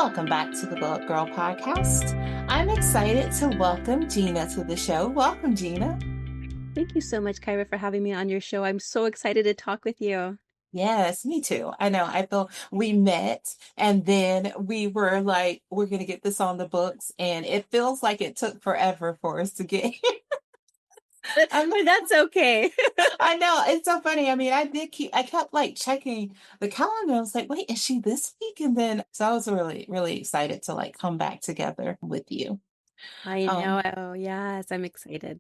Welcome back to the Book Girl podcast. I'm excited to welcome Gina to the show. Welcome, Gina. Thank you so much, Kyra, for having me on your show. I'm so excited to talk with you. Yes, me too. I know. I feel we met and then we were like, we're going to get this on the books. And it feels like it took forever for us to get here. But that's okay. I know. It's so funny. I mean, I kept like checking the calendar. I was like, wait, is she this week? And then, so I was really, really excited to like come back together with you. I Um, know. Oh, yes, I'm excited.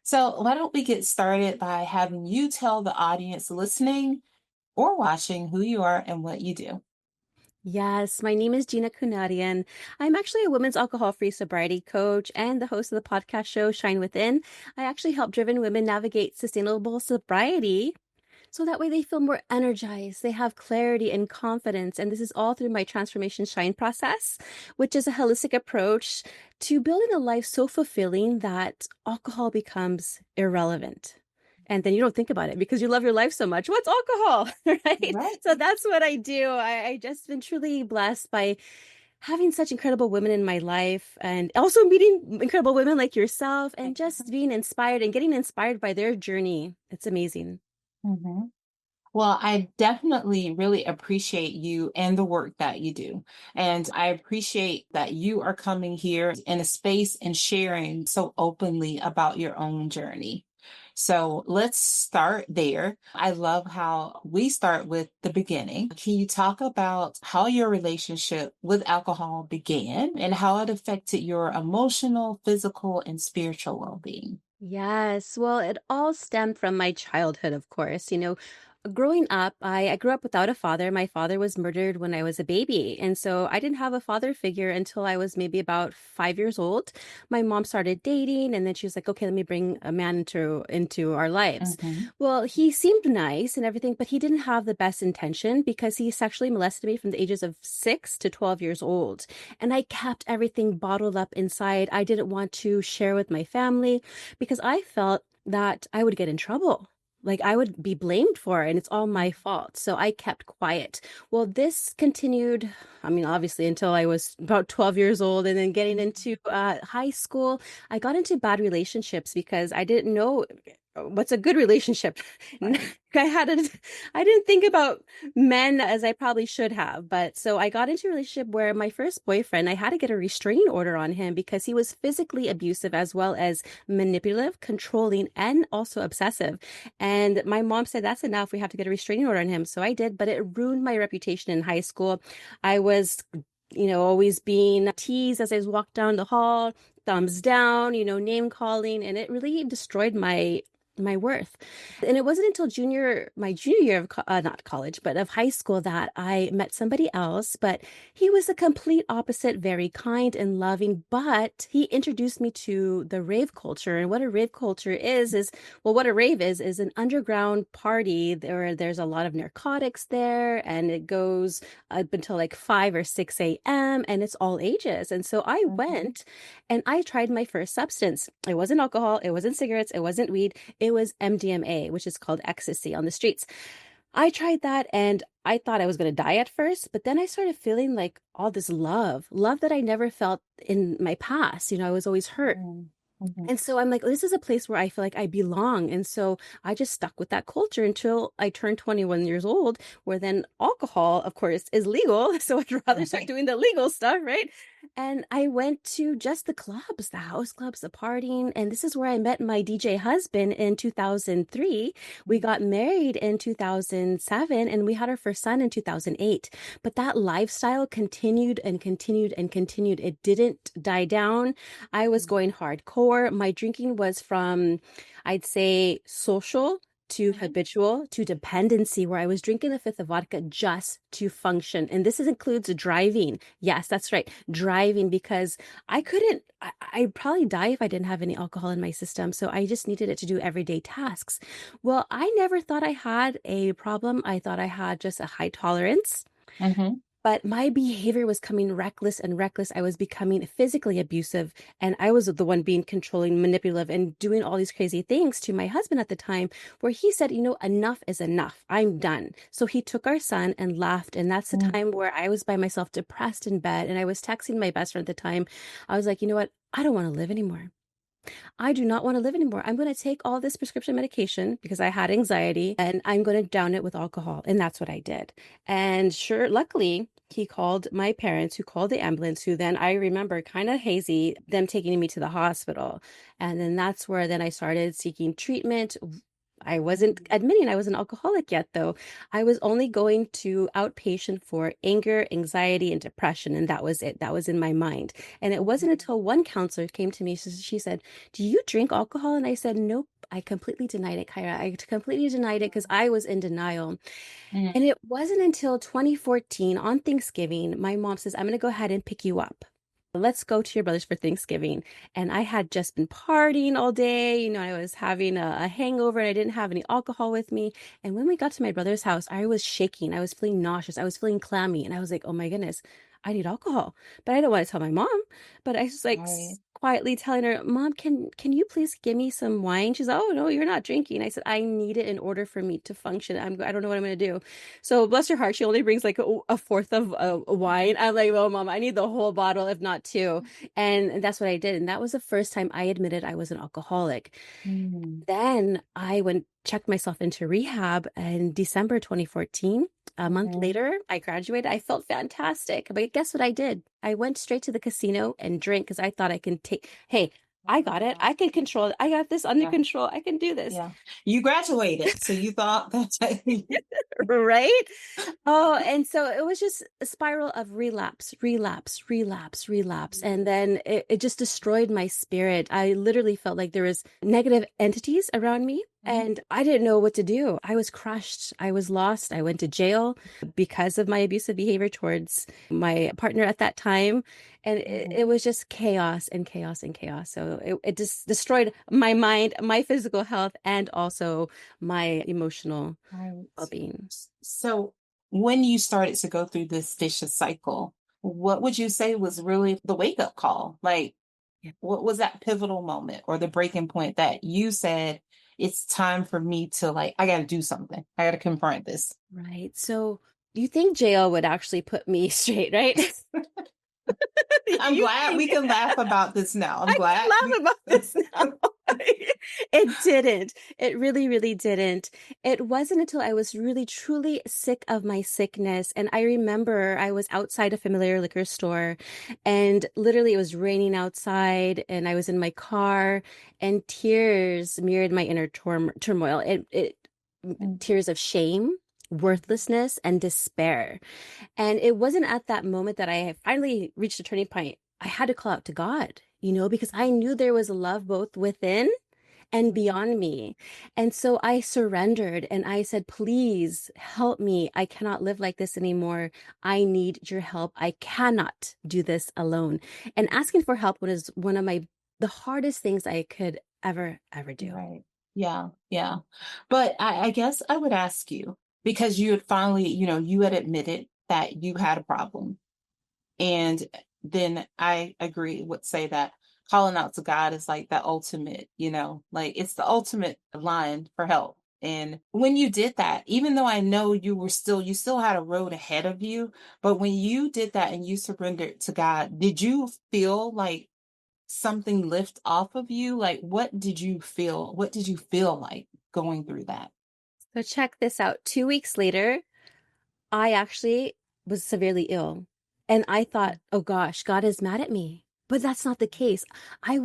so why don't we get started by having you tell the audience listening or watching who you are and what you do. Yes, my name is Gina Kunadian. I'm actually a women's alcohol-free sobriety coach and the host of the podcast show Shine Within. I actually help driven women navigate sustainable sobriety so that way they feel more energized, they have clarity and confidence. And this is all through my transformation shine process, which is a holistic approach to building a life so fulfilling that alcohol becomes irrelevant. And then you don't think about it because you love your life so much. What's alcohol? Right? Right. So that's what I do. I just been truly blessed by having such incredible women in my life and also meeting incredible women like yourself and just being inspired and getting inspired by their journey. It's amazing. Mhm. Well, I definitely really appreciate you and the work that you do. And I appreciate that you are coming here in a space and sharing so openly about your own journey. So let's start there. I love how we start with the beginning. Can you talk about how your relationship with alcohol began and how it affected your emotional, physical, and spiritual well-being? Yes, well, it all stemmed from my childhood, of course. Growing up, I grew up without a father. My father was murdered when I was a baby. And so I didn't have a father figure until I was maybe about 5 years old. My mom started dating, and then she was like, okay, let me bring a man into our lives. Mhm. Well, he seemed nice and everything, but he didn't have the best intention because he sexually molested me from the ages of 6 to 12 years old. And I kept everything bottled up inside. I didn't want to share with my family because I felt that I would get in trouble. Like I would be blamed for it, and it's all my fault. So I kept quiet. Well, this continued, I mean, obviously until I was about 12 years old, and then getting into high school, I got into bad relationships because I didn't know what's a good relationship. Right. I didn't think about men as I probably should have. But so I got into a relationship where my first boyfriend, I had to get a restraining order on him because he was physically abusive as well as manipulative, controlling, and also obsessive. And my mom said, that's enough. We have to get a restraining order on him. So I did, but it ruined my reputation in high school. I was, always being teased as I was walked down the hall, thumbs down, name calling, and it really destroyed my worth. And it wasn't until my junior year of not college, but of high school that I met somebody else, but he was a complete opposite, very kind and loving, but he introduced me to the rave culture. And what a rave culture well, what a rave is an underground party where there's a lot of narcotics there, and it goes up until like 5 or 6 a.m. and it's all ages. And so I Mhm. went and I tried my first substance. It wasn't alcohol, it wasn't cigarettes, it wasn't weed. It was MDMA, which is called ecstasy on the streets. I tried that and I thought I was going to die at first, but then I started feeling like all this love that I never felt in my past. I was always hurt. Mhm. Mhm. And so I'm like, this is a place where I feel like I belong. And so I just stuck with that culture until I turned 21 years old, where then alcohol, of course, is legal. So I'd rather start Right. doing the legal stuff, right? And I went to just the clubs, the house clubs, the partying. And this is where I met my DJ husband in 2003. We got married in 2007 and we had our first son in 2008. But that lifestyle continued and continued and continued. It didn't die down. I was going hardcore. My drinking was from, I'd say, social to Mhm. habitual to dependency, where I was drinking a fifth of vodka just to function. And this includes driving. Yes, that's right. Driving because I'd probably die if I didn't have any alcohol in my system. So I just needed it to do everyday tasks. Well, I never thought I had a problem. I thought I had just a high tolerance. Mhm. But my behavior was coming reckless and reckless. I was becoming physically abusive, and I was the one being controlling, manipulative, and doing all these crazy things to my husband at the time, where he said, enough is enough. I'm done. So he took our son and left. And that's the Mm, time where I was by myself, depressed in bed. And I was texting my best friend at the time. I was like, you know what? I don't want to live anymore. I do not want to live anymore. I'm going to take all this prescription medication because I had anxiety and I'm going to down it with alcohol. And that's what I did. And sure, luckily, he called my parents, who called the ambulance, who then I remember kind of hazy, them taking me to the hospital. And then that's where then I started seeking treatment. I wasn't admitting I was an alcoholic yet, though. I was only going to outpatient for anger, anxiety, and depression. And that was it. That was in my mind. And it wasn't until one counselor came to me. She said, "Do you drink alcohol?" And I said, "Nope." I completely denied it, Kyra. I completely denied it because I was in denial. mm, And it wasn't until 2014 on Thanksgiving, my mom says, "I'm going to go ahead and pick you up. Let's go to your brother's for Thanksgiving." And I had just been partying all day. I was having a hangover and I didn't have any alcohol with me. And when we got to my brother's house, I was shaking. I was feeling nauseous. I was feeling clammy. And I was like, oh my goodness, I need alcohol. But I didn't want to tell my mom. But I was like right. quietly telling her, "Mom, can you please give me some wine?" She's, "Oh, no, you're not drinking." I said, "I need it in order for me to function. I don't know what I'm going to do." So bless her heart, she only brings like a fourth of a wine. I'm like, "Oh, Mom, I need the whole bottle, if not two." And that's what I did. And that was the first time I admitted I was an alcoholic. Mm, Then I went checked myself into rehab in December 2014. A month mhm. later, I graduated. I felt fantastic. But guess what I did? I went straight to the casino and drank because I thought I can hey, I got it. I can control it. I got this under Yeah, control. I can do this. yeah. You graduated, so you thought that. Right? Oh, and so it was just a spiral of relapse, relapse, relapse, relapse. And then it just destroyed my spirit. I literally felt like there was negative entities around me Mhm, and I didn't know what to do. I was crushed. I was lost. I went to jail because of my abusive behavior towards my partner at that time. And mhm. it was just chaos and chaos and chaos. So it just destroyed my mind, my physical health, and also my emotional Right. well-being. So when you started to go through this vicious cycle, what would you say was really the wake-up call? Like, what was that pivotal moment or the breaking point that you said, it's time for me to like, I got to do something. I got to confront this. Right. So you think jail would actually put me straight, right? I'm You glad think we can laugh about this now. I'm I can glad laugh we. about this now. It didn't. It really, really didn't. It wasn't until I was really, truly sick of my sickness. And I remember I was outside a familiar liquor store and literally it was raining outside and I was in my car and tears mirrored my inner turmoil. Tears of shame, worthlessness, and despair. And it wasn't at that moment that I finally reached a turning point. I had to call out to God, because I knew there was a love both within and beyond me. And so I surrendered and I said, "Please help me. I cannot live like this anymore. I need your help. I cannot do this alone." And asking for help was one of the hardest things I could ever do. Right. Yeah. Yeah. But I guess I would ask you because you had finally, you had admitted that you had a problem. And then I agree, would say that calling out to God is like the ultimate, like it's the ultimate line for help. And when you did that, even though I know you still had a road ahead of you, but when you did that and you surrendered to God, did you feel like something lift off of you? Like, what did you feel? What did you feel like going through that? So check this out. 2 weeks later, I actually was severely ill. And I thought, oh gosh, God is mad at me. But that's not the case. Had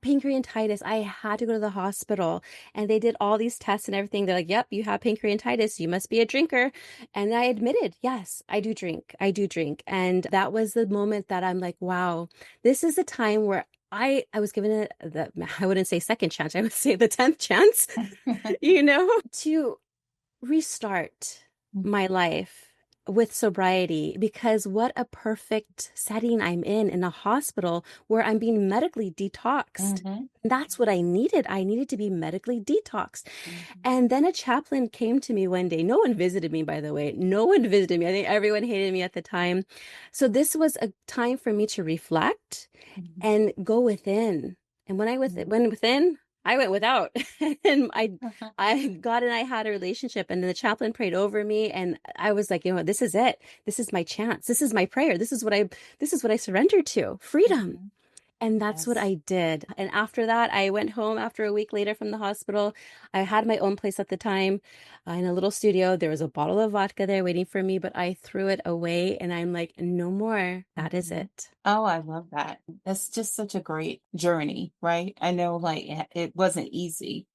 pancreatitis. I had to go to the hospital and they did all these tests and everything. They're like, "Yep, you have pancreatitis. You must be a drinker." And I admitted, yes, I do drink. I do drink. And that was the moment that I'm like, wow, this is a time where I was given I wouldn't say second chance. I would say the 10th chance, to restart my life with sobriety, because what a perfect setting I'm in a hospital where I'm being medically detoxed. Mhm, That's what I needed. I needed to be medically detoxed. mhm, And then a chaplain came to me one day. No one visited me, by the way. No one visited me. I think everyone hated me at the time. So this was a time for me to reflect mhm, and go within. And when mhm. went within, I went without. And Uh-huh, God and I had a relationship, and the chaplain prayed over me, and I was like, you know what, this is it. This is my chance. This is my prayer. This is what I surrendered to. Freedom. mhm. And that's what Yes. I did. And after that, I went home after a week later from the hospital. I had my own place at the time, in a little studio. There was a bottle of vodka there waiting for me, but I threw it away and I'm like, no more. That is Mhm. it. Oh, I love that. That's just such a great journey, right? I know like it wasn't easy,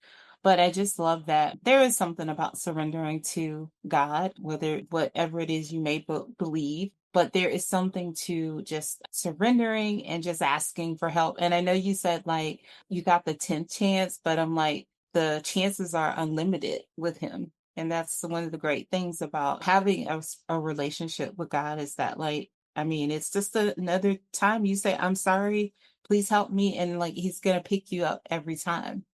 but I just love that there is something about surrendering to God, whether whatever it is you may believe, but there is something to just surrendering and just asking for help. And I know you said like you got the 10th chance, but I'm like the chances are unlimited with him. And that's one of the great things about having a relationship with God is that like I mean, it's just another time you say, I'm sorry, please help me. And like, he's going to pick you up every time.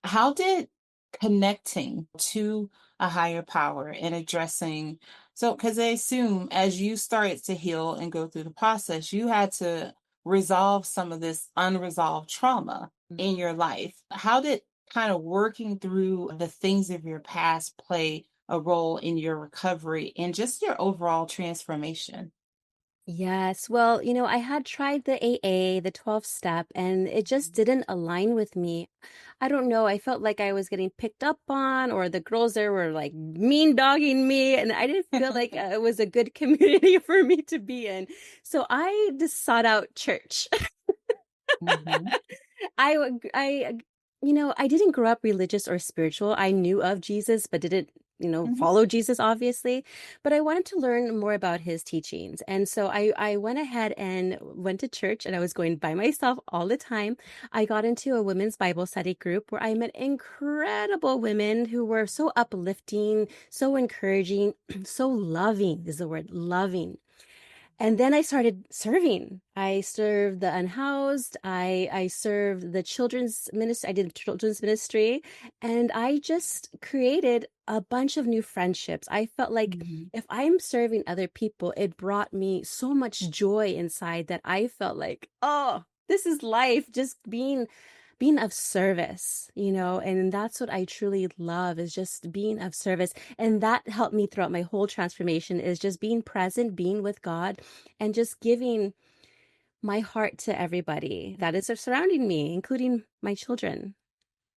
How did connecting to a higher power and addressing, so, because I assume as you started to heal and go through the process, you had to resolve some of this unresolved trauma in your life. How did kind of working through the things of your past play a role in your recovery and just your overall transformation? Yes. Well, I had tried the AA, the 12 step, and it just didn't align with me. I don't know. I felt like I was getting picked up on, or the girls there were like mean dogging me, and I didn't feel like it was a good community for me to be in. So I just sought out church. Mhm, I, would- I, I didn't grow up religious or spiritual. I knew of Jesus, but didn't, mhm, follow Jesus, obviously. But I wanted to learn more about his teachings. And so I went ahead and went to church, and I was going by myself all the time. I got into a women's Bible study group where I met incredible women who were so uplifting, so encouraging, so loving is the word, loving. And then I started serving. I served the unhoused. I served the children's ministry. I did children's ministry, and I just created a bunch of new friendships. I felt like mhm. if I'm serving other people, it brought me so much joy inside that I felt like, oh, this is life. Just being of service, and that's what I truly love, is just being of service. And that helped me throughout my whole transformation, is just being present, being with God, and just giving my heart to everybody that is surrounding me, including my children.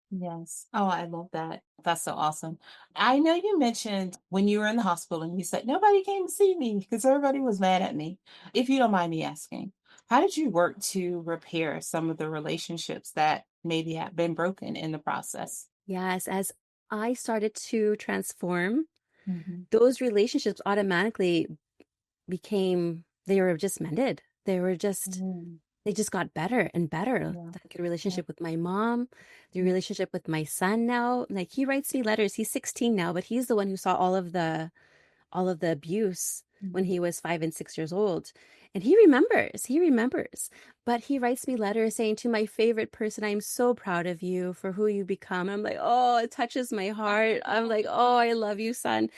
Yes. Oh, I love that. That's so awesome. I know you mentioned when you were in the hospital and you said nobody came to see me because everybody was mad at me. If you don't mind me asking, how did you work to repair some of the relationships that maybe have been broken in the process? Yes, as I started to transform, Hmm. those relationships automatically they were just mended. Mm, They just got better and better. yeah. Like a Yeah. relationship with my mom, the relationship with my son now. Like he writes me letters. He's 16 now, but he's the one who saw all of the abuse when Mhm. he was 5 and 6 years old. And he remembers. But he writes me letters saying, to my favorite person, I'm so proud of you for who you become. I'm like, oh, it touches my heart. I'm like, oh, I love you, son.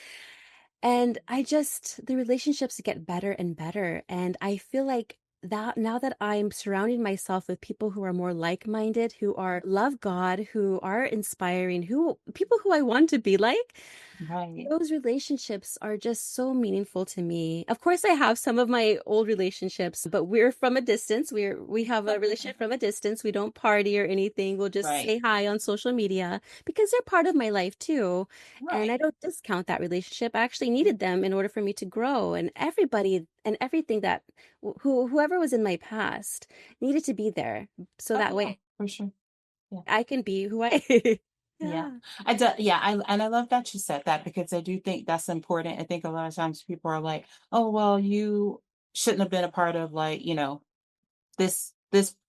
And the relationships get better and better. And I feel like that now that I'm surrounding myself with people who are more like-minded, who are love God, who are inspiring, who people who I want to be like, Right. those relationships are just so meaningful to me. Of course, I have some of my old relationships, but we're from a distance. We have a relationship from a distance. We don't party or anything. We'll just Right. say hi on social media because they're part of my life too. And I Right. don't discount that relationship. I actually needed them in order for me to grow. And everybody and everything that whoever was in my past needed to be there. So Oh, that yeah, way for sure. Yeah. I can be who I Yeah. Yeah. I do, yeah, and I love that you said that because I do think that's important. I think a lot of times people are like, "Oh, well, you shouldn't have been a part of like, this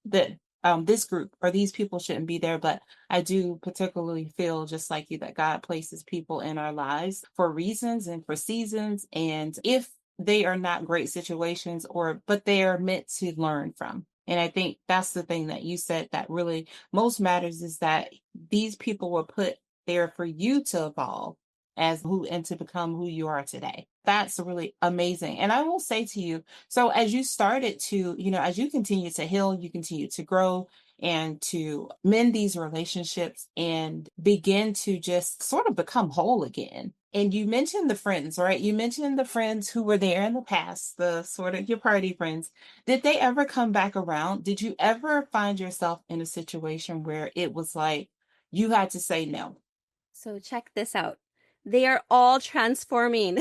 that." this group or these people shouldn't be there. But I do particularly feel just like you that God places people in our lives for reasons and for seasons. And if they are not great situations but they are meant to learn from. And I think that's the thing that you said that really most matters is that these people were put there for you to evolve as who and to become who you are today. That's really amazing. And I will say to you, so as you started to, as you continue to heal, you continue to grow and to mend these relationships and begin to just sort of become whole again. And you mentioned the friends, right? You mentioned the friends who were there in the past, the sort of your party friends. Did they ever come back around? Did you ever find yourself in a situation where it was like you had to say no? So check this out. They are all transforming.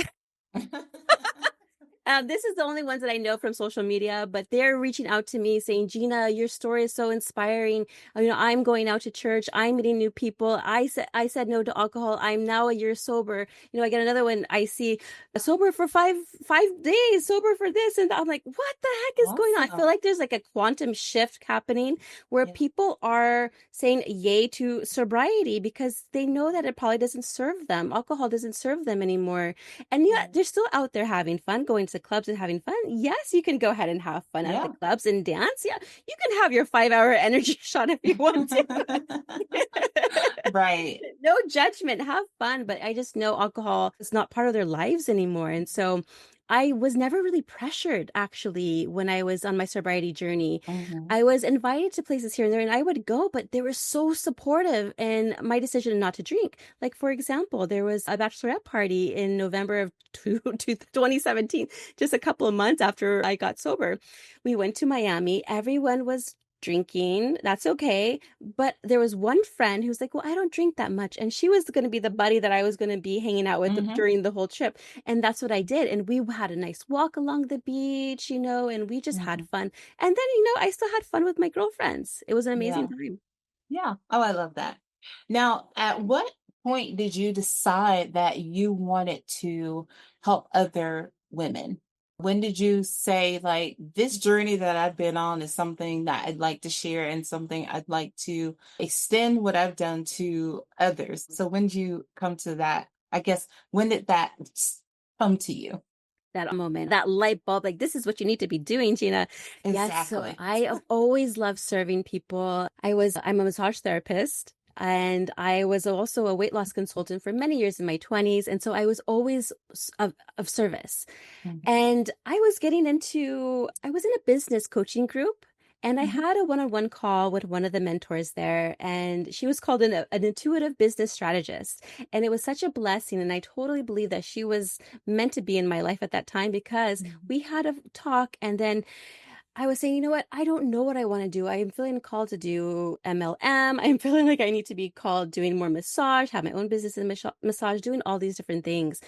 This is the only ones that I know from social media, but they're reaching out to me saying, Gina, your story is so inspiring. I'm going out to church. I'm meeting new people. I said no to alcohol. I'm now a year sober. I get another one. I see sober for five days, sober for this. And I'm like, what the heck is going on? I feel Awesome. like there's like a quantum shift happening where Yeah. people are saying yay to sobriety because they know that it probably doesn't serve them. Alcohol doesn't serve them anymore. And yeah, Yeah. they're still out there having fun, going to clubs and having fun. Yes, you can go ahead and have fun at the Yeah. clubs and dance. Yeah, you can have your 5 hour energy shot if you want to. Right. No judgment, have fun. But I just know alcohol is not part of their lives anymore. And so I was never really pressured actually when I was on my sobriety journey. Mhm. I was invited to places here and there and I would go, but they were so supportive in my decision not to drink. Like, for example, there was a bachelorette party in November of 2017, just a couple of months after I got sober. We went to Miami. Everyone was drinking. That's okay. But there was one friend who's like, well, I don't drink that much. And she was going to be the buddy that I was going to be hanging out with Mhm. during the whole trip. And that's what I did. And we had a nice walk along the beach, and we just had Mhm. fun. And then, I still had fun with my girlfriends. It was an amazing Yeah. time. Yeah. Oh, I love that. Now, at what point did you decide that you wanted to help other women? When did you say, like, this journey that I've been on is something that I'd like to share and something I'd like to extend what I've done to others? So when did you come to that? I guess, when did that come to you? That moment, that light bulb, like, this is what you need to be doing, Gina. Yes, so Exactly. I have always loved serving people. I'm a massage therapist. And I was also a weight loss consultant for many years in my 20s. And so I was always of service. Mhm. And I was in a business coaching group and I Mhm. had a one-on-one call with one of the mentors there. And she was called an intuitive business strategist. And it was such a blessing. And I totally believe that she was meant to be in my life at that time because Mhm. we had a talk. And then I was saying, you know what? I don't know what I want to do. I am feeling called to do MLM. I'm feeling like I need to be called doing more massage, have my own business in massage, doing all these different things.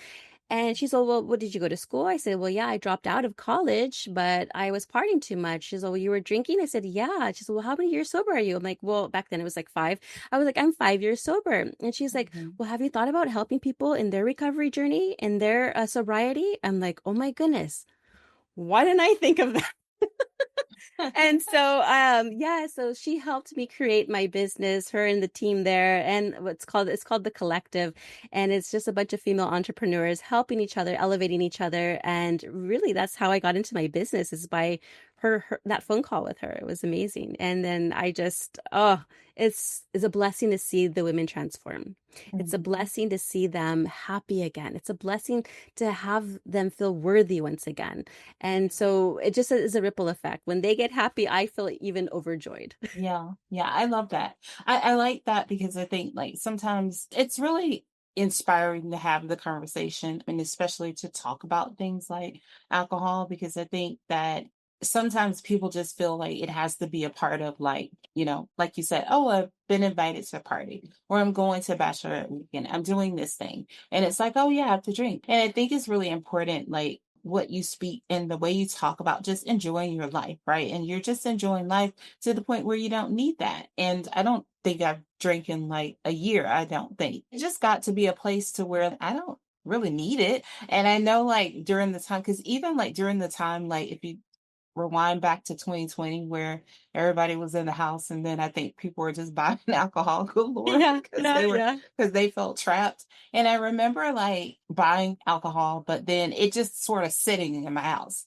And she said, well, what did you go to school? I said, well, yeah, I dropped out of college, but I was partying too much. She said, well, you were drinking? I said, yeah. She said, well, how many years sober are you? I'm like, well, back then it was like 5. I was like, I'm 5 years sober. And she's like, Mhm. well, have you thought about helping people in their recovery journey, in their sobriety? I'm like, oh my goodness, why didn't I think of that? And so yeah, so she helped me create my business, her and the team there, and it's called the collective, and it's just a bunch of female entrepreneurs helping each other, elevating each other, and really that's how I got into my business is by her that phone call with her. It was amazing. And then I just it's a blessing to see the women transform. It's a Mhm. blessing to see them happy again. It's a blessing to have them feel worthy once again. And so it just is a ripple effect. When they get happy, I feel even overjoyed. Yeah, yeah, I love that. I like that because I think like sometimes it's really inspiring to have the conversation and especially to talk about things like alcohol because I think that sometimes people just feel like it has to be a part of like, like you said, oh, I've been invited to a party or I'm going to a bachelorette weekend, I'm doing this thing. And it's like, oh yeah, I have to drink. And I think it's really important, like what you speak and the way you talk about just enjoying your life, right? And you're just enjoying life to the point where you don't need that. And I don't think I've drank in like a year. I don't think it just got to be a place to where I don't really need it. And I know like during the time, because even like during the time, like if you rewind back to 2020 where everybody was in the house, and then I think people were just buying alcohol galore Yeah, yeah, yeah. because they felt trapped. And I remember like buying alcohol, but then it just sort of sitting in my house.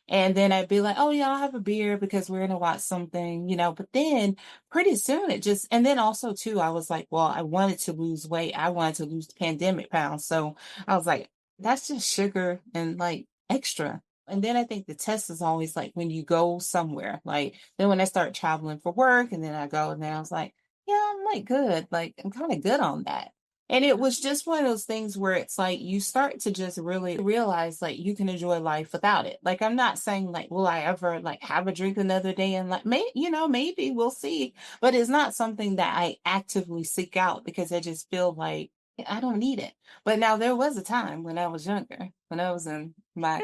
And then I'd be like, oh, yeah, I'll have a beer because we're going to watch something, But then pretty soon and then also, too, I was like, well, I wanted to lose weight. I wanted to lose pandemic pounds. So I was like, that's just sugar and like extra. And then I think the test is always like when you go somewhere, like then when I start traveling for work and then I go and then I was like, yeah, I'm like good. Like I'm kind of good on that. And it was just one of those things where it's like you start to just really realize like you can enjoy life without it. Like I'm not saying like will I ever like have a drink another day and like maybe we'll see, but it's not something that I actively seek out because I just feel like I don't need it. But now there was a time when I was younger, when I was in Yeah.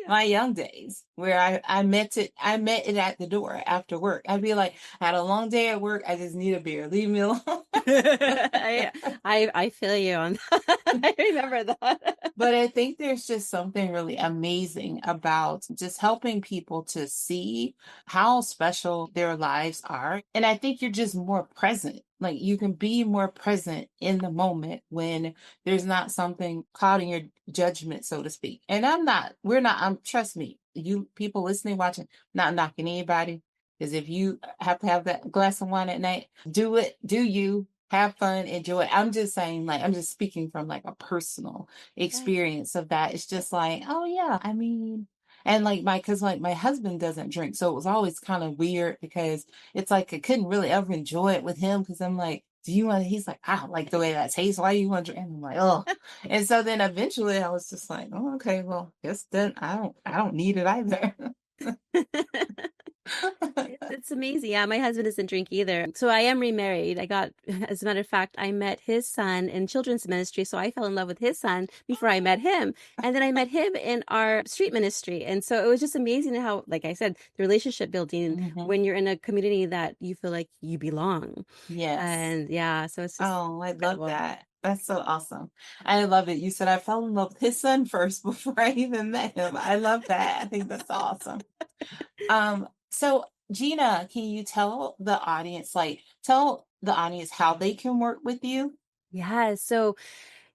my young days where I met it at the door after work. I'd be like, I had a long day at work, I just need a beer. Leave me alone. I I feel you on that. I remember that. But I think there's just something really amazing about just helping people to see how special their lives are. And I think you're just more present. Like you can be more present in the moment when there's not something clouding your judgment, so to speak. And we're not, trust me, you people listening, watching, not knocking anybody. Because if you have to have that glass of wine at night, do it, do you. Have fun, enjoy it. I'm just saying, like, I'm just speaking from like a personal Right. experience of that. It's just like, oh yeah, I mean, and like because like my husband doesn't drink, so it was always kind of weird because it's like I couldn't really ever enjoy it with him because I'm like, do you want? He's like, I don't like the way that tastes. Why do you want to drink? And I'm like, oh, and so then eventually I was just like, oh, okay, well, guess then I don't need it either. It's amazing. Yeah, my husband doesn't drink either. So I am remarried. As a matter of fact, I met his son in children's ministry. So I fell in love with his son before I met him. And then I met him in our street ministry. And so it was just amazing how, like I said, the relationship building Hmm. when you're in a community that you feel like you belong. Yes. And yeah, so it's just Oh, I love incredible. that. That's so awesome. I love it. You said I fell in love with his son first before I even met him. I love that. I think that's awesome. So Gina, can you tell the audience how they can work with you? Yeah. So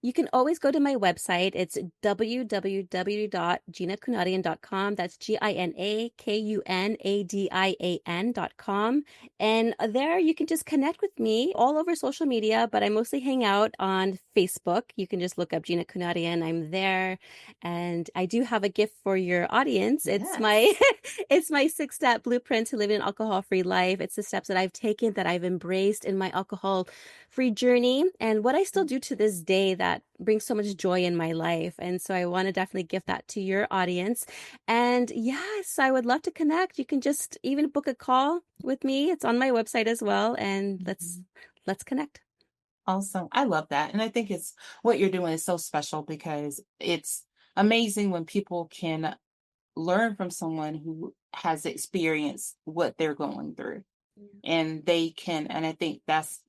you can always go to my website. It's www.ginakunadian.com. That's GinaKunadian.com. And there you can just connect with me all over social media, but I mostly hang out on Facebook. You can just look up Gina Kunadian. I'm there. And I do have a gift for your audience. It's my Yes. it's my 6-step blueprint to living an alcohol-free life. It's the steps that I've taken that I've embraced in my alcohol free journey and what I still do to this day that brings so much joy in my life. And so I want to definitely give that to your audience. And yes, I would love to connect. You can just even book a call with me. It's on my website as well. And let's Mhm. let's connect. Awesome. I love that. And I think it's what you're doing is so special because it's amazing when people can learn from someone who has experienced what they're going through. And they can, and I think that's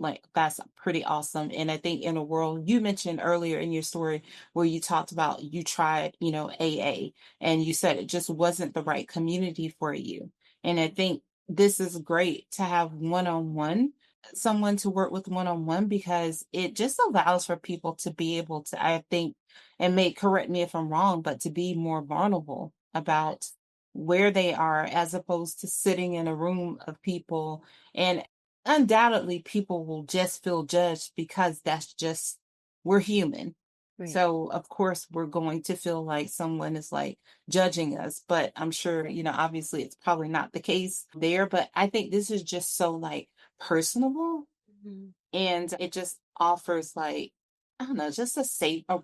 pretty awesome. And I think in a world you mentioned earlier in your story where you talked about you tried, AA, and you said it just wasn't the right community for you. And I think this is great to have one-on-one, someone to work with one-on-one, because it just allows for people to be able to, I think, and may correct me if I'm wrong, but to be more vulnerable about where they are as opposed to sitting in a room of people. And undoubtedly people will just feel judged because that's just, we're human. Right. So of course we're going to feel like someone is like judging us, but I'm sure, obviously it's probably not the case there, but I think this is just so like personable, Mhm. and it just offers like, I don't know, just a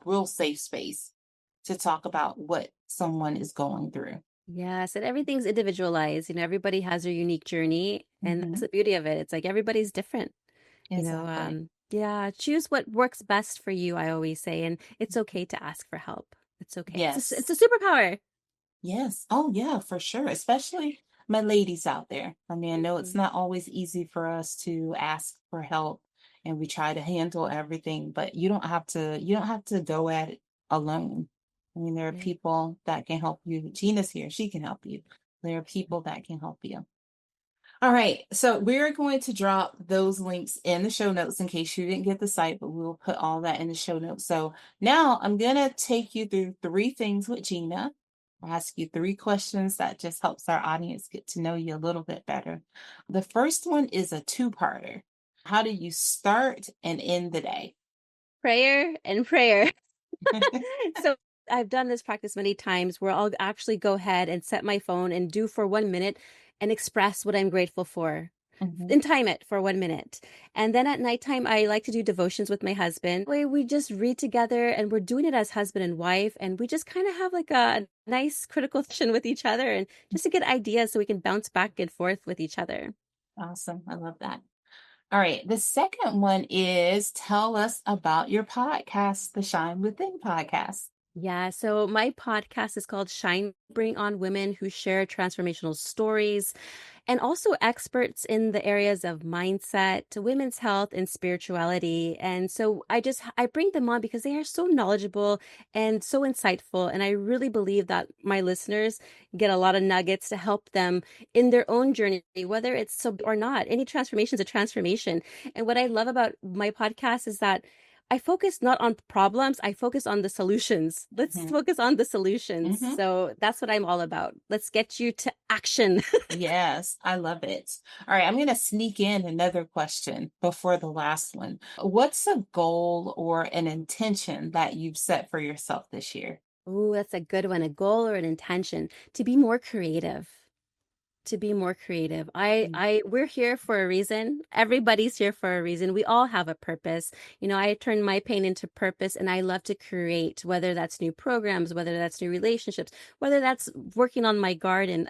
real safe space to talk about what someone is going through. Yes, and everything's individualized. Everybody has their unique journey, and that's Hmm. the beauty of it. It's like everybody's different. Exactly. Yeah, choose what works best for you, I always say, and it's okay to ask for help. It's okay. It's a Yes. superpower. Yes. Oh, yeah, for sure. Especially my ladies out there. I mean, I know it's Mhm. not always easy for us to ask for help and we try to handle everything, but you don't have to go at it alone. I mean, there are Right. people that can help you. Gina's here. She can help you. There are people that can help you. All right. So we're going to drop those links in the show notes in case you didn't get the site, but we'll put all that in the show notes. So now I'm going to take you through 3 things with Gina. I'll ask you 3 questions that just helps our audience get to know you a little bit better. The first one is a 2-parter. How do you start and end the day? Prayer and prayer. So I've done this practice many times where I'll actually go ahead and set my phone and do for 1 minute and express what I'm grateful for Mhm. and time it for 1 minute. And then at nighttime, I like to do devotions with my husband. We just read together and we're doing it as husband and wife. And we just kind of have like a nice critical session with each other and just to get ideas so we can bounce back and forth with each other. Awesome. I love that. All right. The second one is tell us about your podcast, the Shine Within podcast. Yeah, so my podcast is called Shine, Bring on Women who share transformational stories and also experts in the areas of mindset, women's health, and spirituality. And so I bring them on because they are so knowledgeable and so insightful. And I really believe that my listeners get a lot of nuggets to help them in their own journey, whether it's so or not. Any transformation is a transformation. And what I love about my podcast is that I focus not on problems, I focus on the solutions. Let's Mhm. focus on the solutions. Mhm. So that's what I'm all about. Let's get you to action. Yes, I love it. All right, I'm going to sneak in another question before the last one. What's a goal or an intention that you've set for yourself this year? Oh, that's a good one. A goal or an intention to be more creative. To be more creative. Mm. We're here for a reason. Everybody's here for a reason. We all have a purpose. You know, I turn my pain into purpose and I love to create, whether that's new programs, whether that's new relationships, whether that's working on my garden,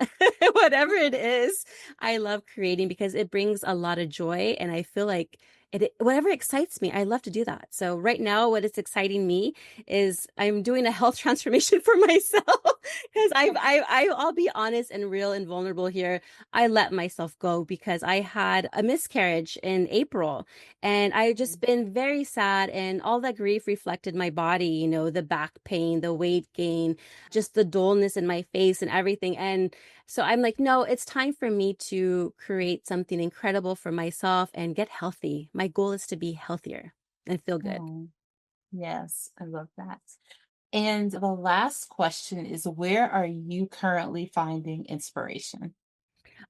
whatever it is. I love creating because it brings a lot of joy and I feel like whatever excites me, I love to do that. So right now, what is exciting me is I'm doing a health transformation for myself because I'll be honest and real and vulnerable here. I let myself go because I had a miscarriage in April and I just been very sad and all that grief reflected my body, you know, the back pain, the weight gain, just the dullness in my face and everything. And so I'm like, no, it's time for me to create something incredible for myself and get healthy. My goal is to be healthier and feel good. Oh, yes, I love that. And the last question is where are you currently finding inspiration?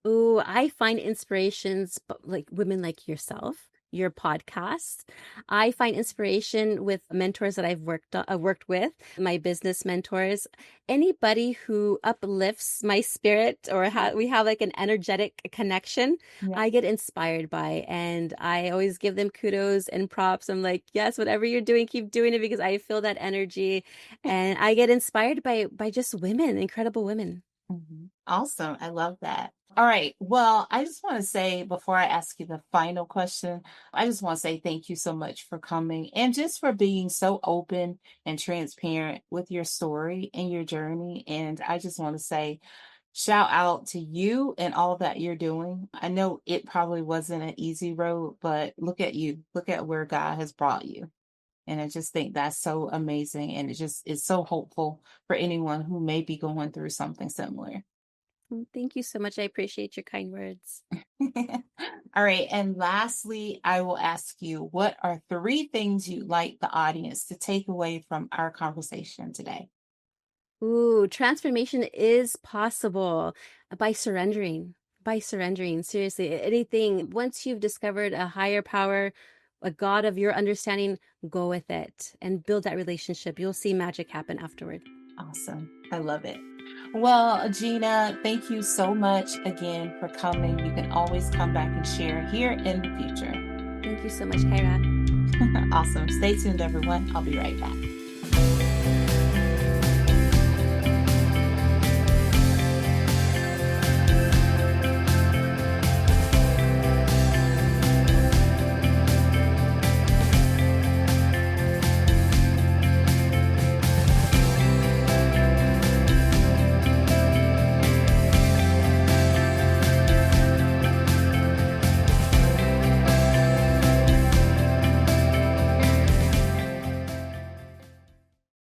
Ooh, I find inspirations like women like yourself, your podcast. I find inspiration with mentors that worked with, my business mentors, anybody who uplifts my spirit or we have like an energetic connection. Yeah. I get inspired by, and I always give them kudos and props. I'm like, yes, whatever you're doing, keep doing it because I feel that energy, and I get inspired by just women, incredible women. Mhm. Awesome. I love that. All right. Well, I just want to say before I ask you the final question, I just want to say thank you so much for coming and just for being so open and transparent with your story and your journey. And I just want to say shout out to you and all that you're doing. I know it probably wasn't an easy road, but look at you. Look at where God has brought you. And I just think that's so amazing. And it just is so hopeful for anyone who may be going through something similar. Thank you so much. I appreciate your kind words. All right. And lastly, I will ask you what are 3 things you'd like the audience to take away from our conversation today? Ooh, transformation is possible by surrendering. By surrendering, seriously, anything. Once you've discovered a higher power, a God of your understanding, go with it and build that relationship. You'll see magic happen afterward. Awesome. I love it. Well, Gina, thank you so much again for coming. You can always come back and share here in the future. Thank you so much, Kyra. Awesome. Stay tuned, everyone. I'll be right back.